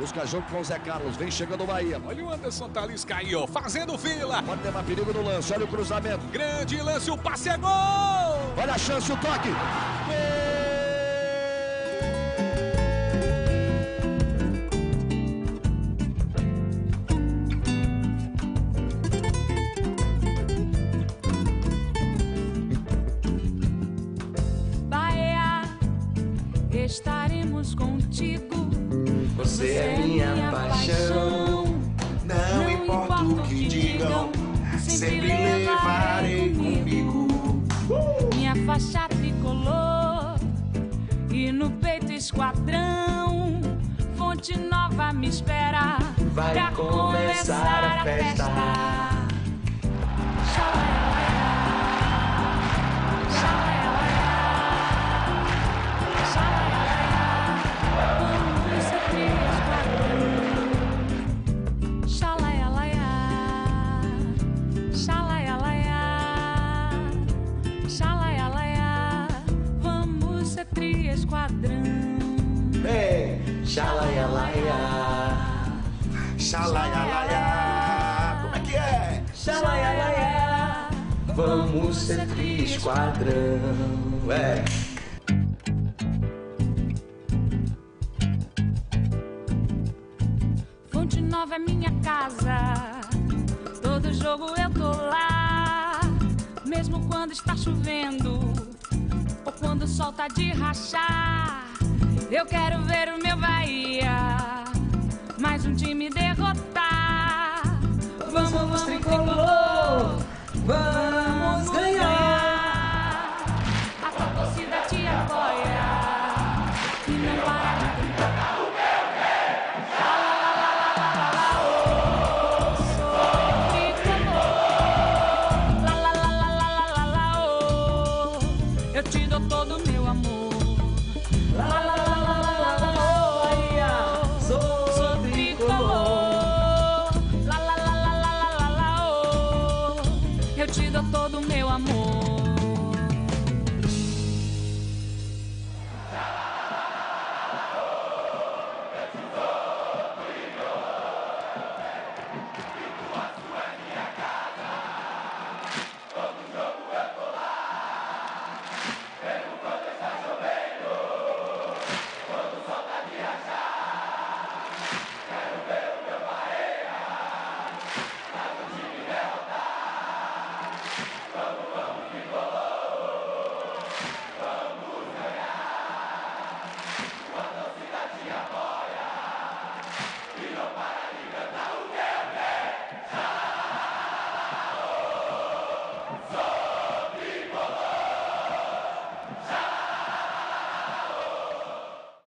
Busca jogo com o Zé Carlos. Vem chegando o Bahia. Olha o Anderson Talisca aí, ó, fazendo fila. Pode ter mais perigo no lance. Olha o cruzamento. Grande lance, o passe é gol! Olha a chance, o toque. Gol! Estaremos contigo. Você é minha paixão. Não importa o que digam, sempre levarei comigo. Minha faixa tricolor e no peito esquadrão. Fonte Nova me espera. Vai pra começar a festa. Esquadrão. Ei, xalaialaia, xalaialaia. Como é que é? Xalaialaia. Vamos ser tri esquadrão. É. Fonte Nova é minha casa. Todo jogo eu tô lá. Mesmo quando está chovendo ou quando o sol tá de rachar, eu quero ver o meu Bahia mais um time derrotar. Vamos tricolor, vamos ganhar. A tua torcida te apoia e não para de cantar. Eu te dou todo o meu amor.